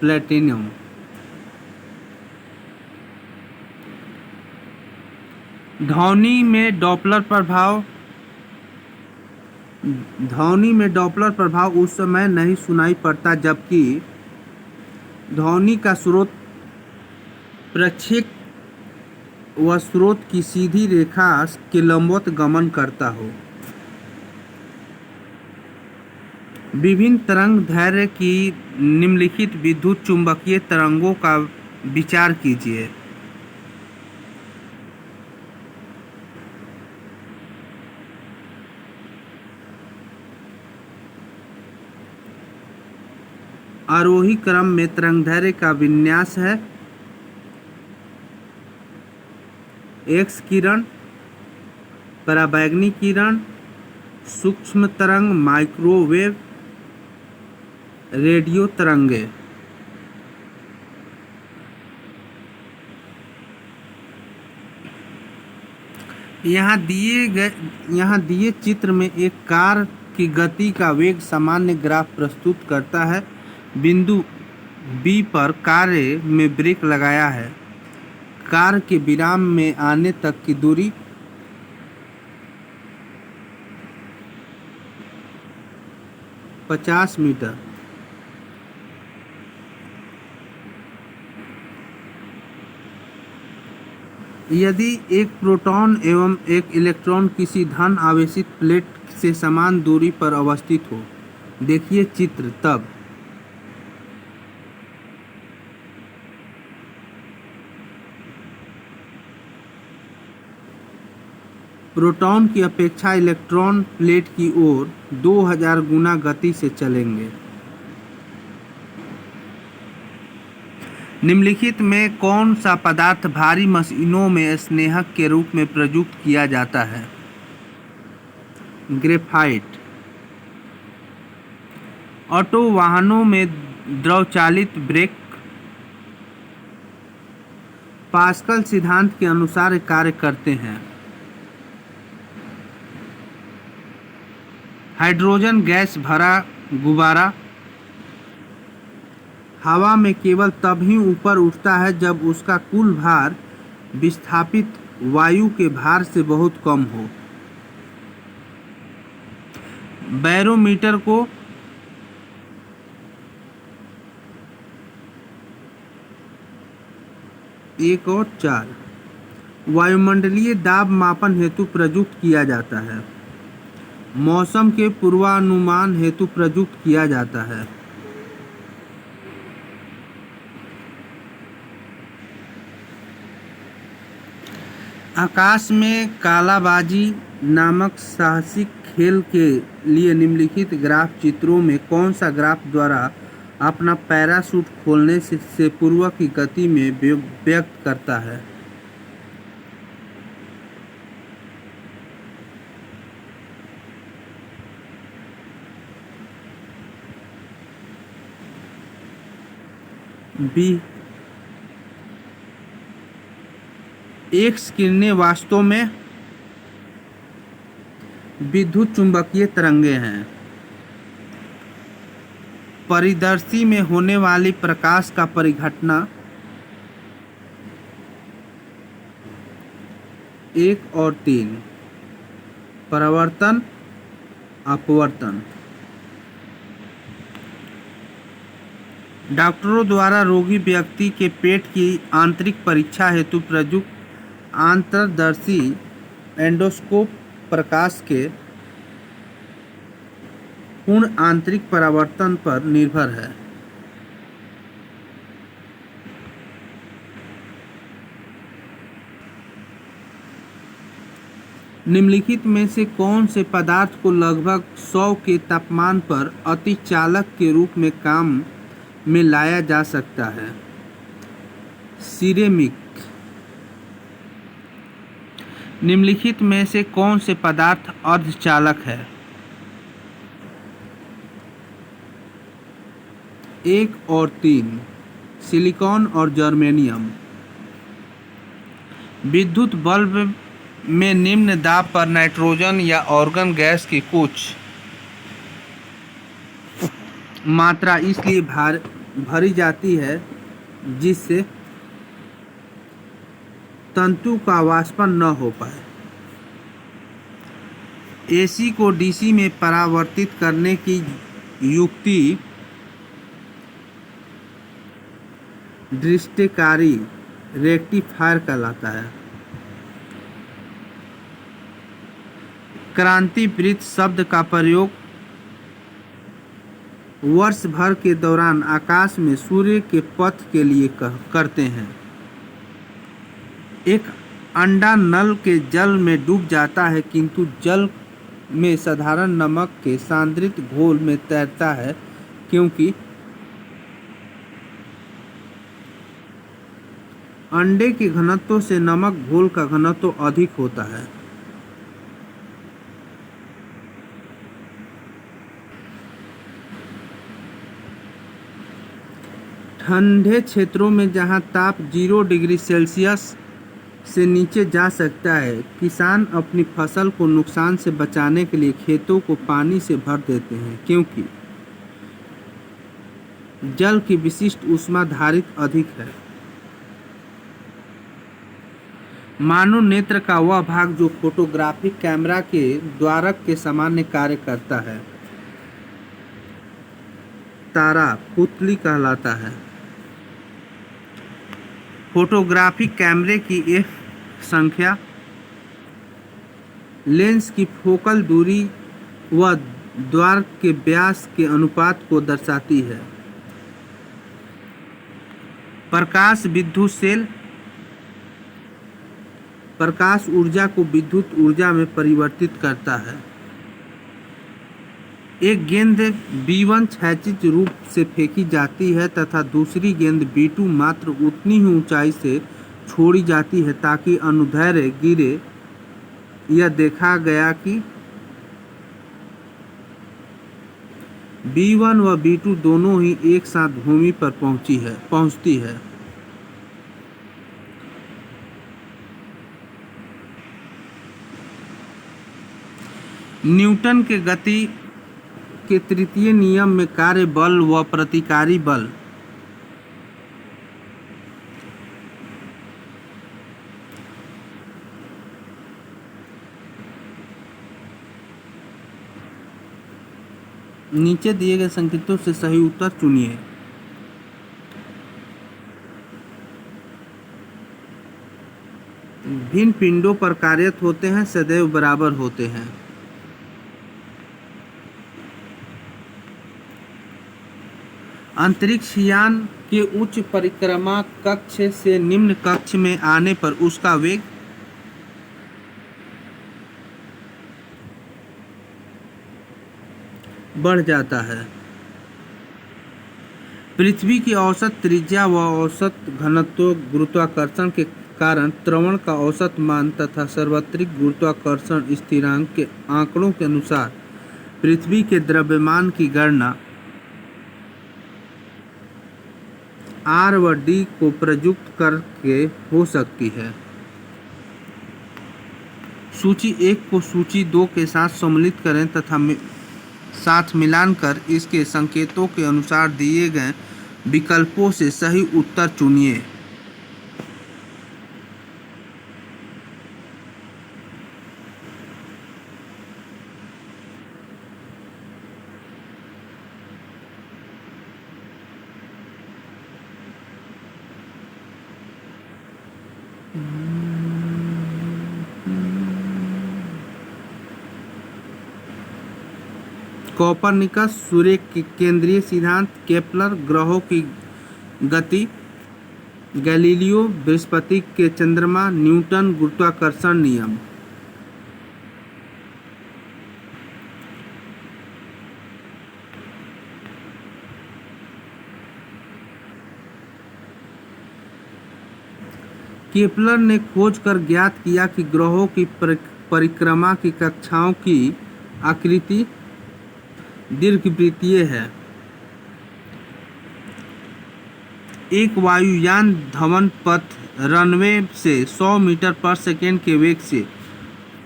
प्लेटिनम। ध्वनि में डॉपलर प्रभाव उस समय नहीं सुनाई पड़ता जबकि ध्वनि का स्रोत प्रक्षेप व स्रोत की सीधी रेखा के लंबवत गमन करता हो। विभिन्न तरंग दैर्ध्य की निम्नलिखित विद्युत चुंबकीय तरंगों का विचार कीजिए। आरोही क्रम में तरंगदैर्घ्य का विन्यास है एक्स किरण, पराबैंगनी किरण, सूक्ष्म तरंग, माइक्रोवेव, रेडियो तरंगे। यहाँ दिए चित्र में एक कार की गति का वेग सामान्य ग्राफ प्रस्तुत करता है। बिंदु बी पर कार में ब्रेक लगाया है। कार के विराम में आने तक की दूरी 50 मीटर। यदि एक प्रोटॉन एवं एक इलेक्ट्रॉन किसी धन आवेशित प्लेट से समान दूरी पर अवस्थित हो, देखिए चित्र, तब प्रोटॉन की अपेक्षा इलेक्ट्रॉन प्लेट की ओर 2000 गुना गति से चलेंगे। निम्नलिखित में कौन सा पदार्थ भारी मशीनों में स्नेहक के रूप में प्रयुक्त किया जाता है? ग्रेफाइट। ऑटो वाहनों में द्रवचालित ब्रेक पास्कल सिद्धांत के अनुसार कार्य करते हैं। हाइड्रोजन गैस भरा गुब्बारा हवा में केवल तब ही ऊपर उठता है जब उसका कुल भार विस्थापित वायु के भार से बहुत कम हो। बैरोमीटर को एक और 4 वायुमंडलीय दाब मापन हेतु प्रयुक्त किया जाता है। मौसम के पूर्वानुमान हेतु प्रयुक्त किया जाता है। आकाश में कालाबाजी नामक साहसिक खेल के लिए निम्नलिखित ग्राफ चित्रों में कौन सा ग्राफ द्वारा अपना पैराशूट खोलने से पूर्व की गति में व्यक्त करता है? बी एक्स किरणें वास्तव में विद्युत चुंबकीय तरंगे हैं। परिदर्शी में होने वाली प्रकाश का परिघटना 1 और 3। परावर्तन, अपवर्तन। डॉक्टरों द्वारा रोगी व्यक्ति के पेट की आंतरिक परीक्षा हेतु प्रयुक्त अंतर्दर्शी एंडोस्कोप प्रकाश के पूर्ण आंतरिक परावर्तन पर निर्भर है। निम्नलिखित में से कौन से पदार्थ को लगभग 100 के तापमान पर अतिचालक के रूप में काम में लाया जा सकता है? सिरेमिक। निम्नलिखित में से कौन से पदार्थ अर्धचालक है? 1 और 3, सिलिकॉन और जर्मेनियम। विद्युत बल्ब में निम्न दाब पर नाइट्रोजन या ऑर्गन गैस की कुछ मात्रा इसलिए भरी जाती है जिससे तंतु का वाष्पन न हो पाए। एसी को डीसी में परावर्तित करने की युक्ति दृष्टिकारी रेक्टिफायर कहलाता है। क्रांति वृत्त शब्द का प्रयोग वर्ष भर के दौरान आकाश में सूर्य के पथ के लिए करते हैं। एक अंडा नल के जल में डूब जाता है किंतु जल में साधारण नमक के सांद्रित घोल में तैरता है क्योंकि अंडे के घनत्व से नमक घोल का घनत्व अधिक होता है। ठंडे क्षेत्रों में जहां ताप 0 डिग्री सेल्सियस से नीचे जा सकता है, किसान अपनी फसल को नुकसान से बचाने के लिए खेतों को पानी से भर देते हैं क्योंकि जल की विशिष्ट ऊष्मा धारिता अधिक है। मानव नेत्र का वह भाग जो फोटोग्राफिक कैमरा के द्वारक के सामान्य कार्य करता है तारा पुतली कहलाता है। फोटोग्राफिक कैमरे की एफ संख्या लेंस की फोकल दूरी व द्वारक के व्यास के अनुपात को दर्शाती है। प्रकाश विद्युत सेल प्रकाश ऊर्जा को विद्युत ऊर्जा में परिवर्तित करता है। एक गेंद B1 क्षैतिज रूप से फेंकी जाती है तथा दूसरी गेंद B2 मात्र उतनी ही ऊंचाई से छोड़ी जाती है ताकि अनुदैर्ध्य गिरे। यह देखा गया कि B1 व B2 दोनों ही एक साथ भूमि पर पहुंचती है। न्यूटन के गति के तृतीय नियम में कार्य बल व प्रतिकारी बल नीचे दिए गए संकेतों से सही उत्तर चुनिए। भिन्न पिंडों पर कार्यरत होते हैं, सदैव बराबर होते हैं। अंतरिक्ष यान के उच्च परिक्रमा कक्ष से निम्न कक्ष में आने पर उसका वेग बढ़ जाता है। पृथ्वी की औसत त्रिज्या व औसत घनत्व गुरुत्वाकर्षण के कारण त्वरण का औसत मान तथा सार्वत्रिक गुरुत्वाकर्षण स्थिरांक के आंकड़ों के अनुसार पृथ्वी के द्रव्यमान की गणना आर व डी को प्रयुक्त करके हो सकती है। सूची 1 को सूची 2 के साथ सम्मिलित करें तथा साथ मिलान कर इसके संकेतों के अनुसार दिए गए विकल्पों से सही उत्तर चुनिए। कोपरनिकस सूर्य के केंद्रीय सिद्धांत, केपलर ग्रहों की गति, गैलीलियो बृहस्पति के चंद्रमा, न्यूटन गुरुत्वाकर्षण नियम। केपलर ने खोज कर ज्ञात किया कि ग्रहों की परिक्रमा की कक्षाओं की आकृति दीर्घवृत्तीय है। एक वायुयान धवन पथ रनवे से 100 मीटर पर सेकेंड के वेग से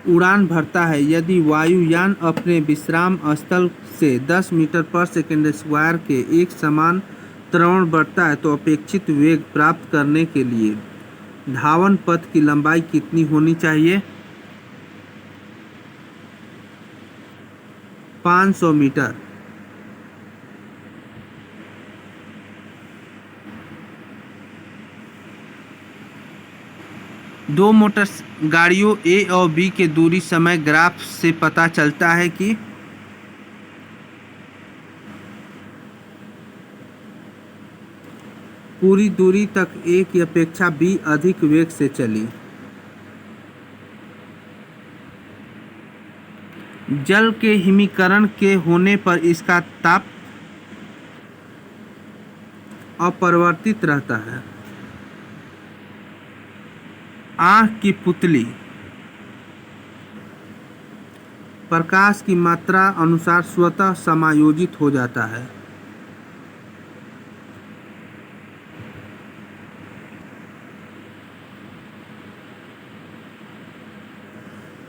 उड़ान भरता है। यदि वायुयान अपने विश्राम स्थल से 10 मीटर पर सेकेंड स्क्वायर के एक समान त्वरण बढ़ता है तो अपेक्षित वेग प्राप्त करने के लिए धावन पथ की लंबाई कितनी होनी चाहिए? 500 मीटर। दो मोटर गाड़ियों ए और बी के दूरी समय ग्राफ से पता चलता है कि पूरी दूरी तक ए की अपेक्षा बी अधिक वेग से चली। जल के हिमीकरण के होने पर इसका ताप अपरिवर्तित रहता है। आँख की पुतली प्रकाश की मात्रा अनुसार स्वतः समायोजित हो जाता है।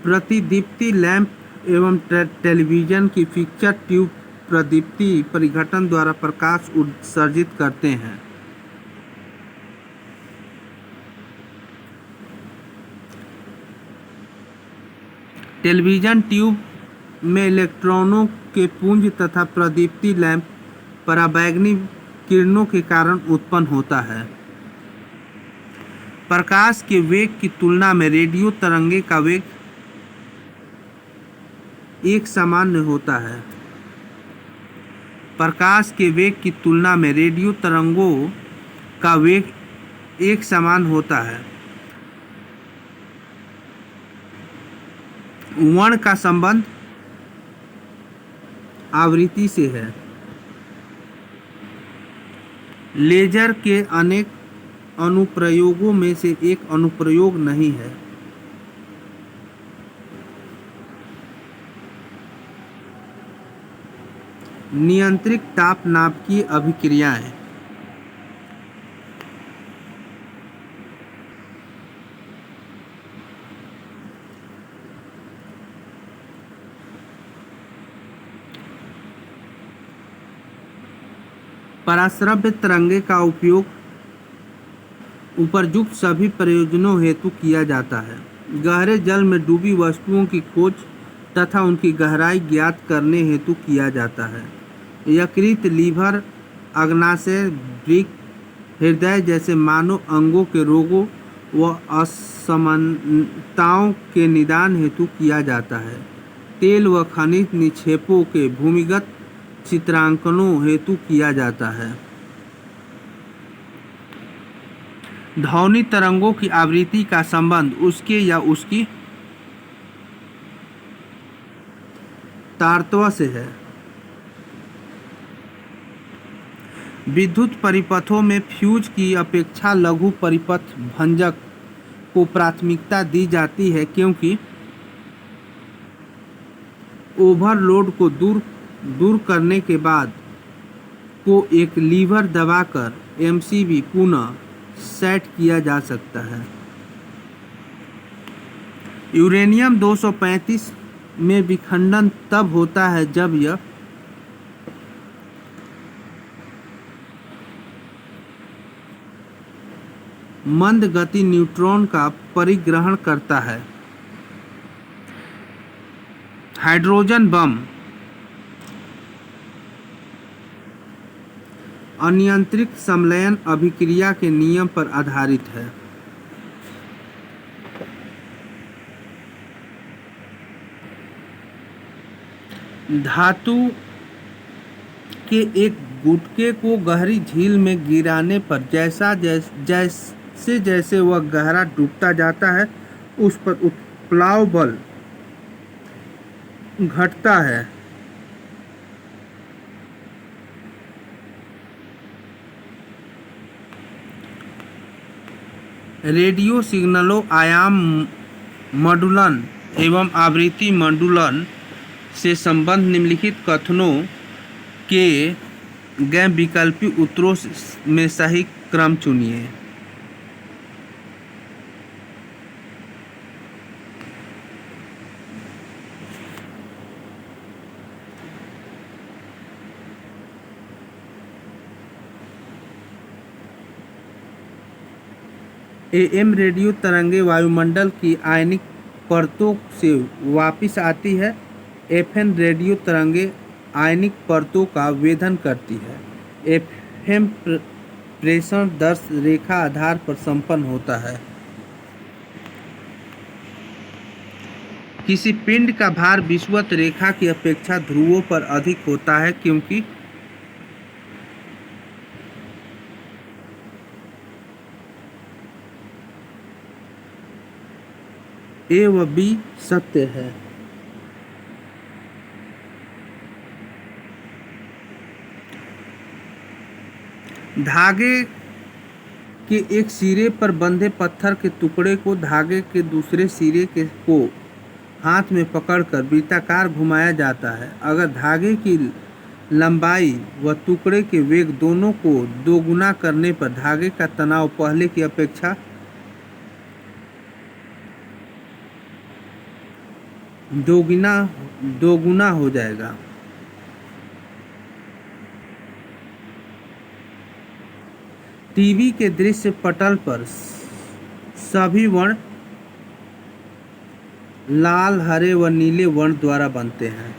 प्रतिदीप्ति लैंप एवं टेलीविजन की फिक्सर ट्यूब प्रदीप्ति परिघटन द्वारा प्रकाश उत्सर्जित करते हैं। टेलीविजन ट्यूब में इलेक्ट्रॉनों के पुंज तथा प्रदीप्ति लैंप पराबैंगनी किरणों के कारण उत्पन्न होता है। प्रकाश के वेग की तुलना में रेडियो तरंगे का वेग एक सामान्य होता है। प्रकाश के वेग की तुलना में रेडियो तरंगों का वेग एक समान होता है। वर्ण का संबंध आवृत्ति से है। लेजर के अनेक अनुप्रयोगों में से एक अनुप्रयोग नहीं है। नियंत्रित ताप नाभिकीय अभिक्रियाएं। पराश्रव्य तरंगे का उपयोग उपरयुक्त सभी प्रयोजनों हेतु किया जाता है। गहरे जल में डूबी वस्तुओं की खोज तथा उनकी गहराई ज्ञात करने हेतु किया जाता है। यकृत, लीवर, अग्नाशय, वृक्क, हृदय जैसे मानव अंगों के रोगों व असमानताओं के निदान हेतु किया जाता है। तेल व खनिज निक्षेपों के भूमिगत चित्रांकनों हेतु किया जाता है। ध्वनि तरंगों की आवृत्ति का संबंध उसके या उसकी तारतम्य से है। विद्युत परिपथों में फ्यूज की अपेक्षा लघु परिपथ भंजक को प्राथमिकता दी जाती है क्योंकि ओवरलोड को दूर करने के बाद को एक लीवर दबाकर MCV पुनः सेट किया जा सकता है। यूरेनियम 235 में विखंडन तब होता है जब यह मंद गति न्यूट्रॉन का परिग्रहण करता है। हाइड्रोजन बम अनियंत्रित संलयन अभिक्रिया के नियम पर आधारित है। धातु के एक गुटके को गहरी झील में गिराने पर जैसे जैसे वह गहरा डूबता जाता है उस पर उत्प्लाव बल घटता है। रेडियो सिग्नलों आयाम मॉडुलन एवं आवृत्ति मॉडुलन से संबंध निम्नलिखित कथनों के गैर विकल्पी उत्तरों में सही क्रम चुनिए। AM रेडियो तरंगे वायुमंडल की आयनिक परतों से वापस आती है। FM रेडियो तरंगे आयनिक परतों का वेधन करती है। FM प्रेषण दर्श रेखा आधार पर संपन्न होता है। किसी पिंड का भार विषुवत रेखा की अपेक्षा ध्रुवों पर अधिक होता है क्योंकि A व B सत्य है। धागे के एक सिरे पर बंधे पत्थर के टुकड़े को धागे के दूसरे सिरे को हाथ में पकड़कर वृत्ताकार घुमाया जाता है। अगर धागे की लंबाई व टुकड़े के वेग दोनों को दोगुना करने पर धागे का तनाव पहले की अपेक्षा दोगुना हो जाएगा। टीवी के दृश्य पटल पर सभी वर्ण लाल, हरे व नीले वर्ण द्वारा बनते हैं।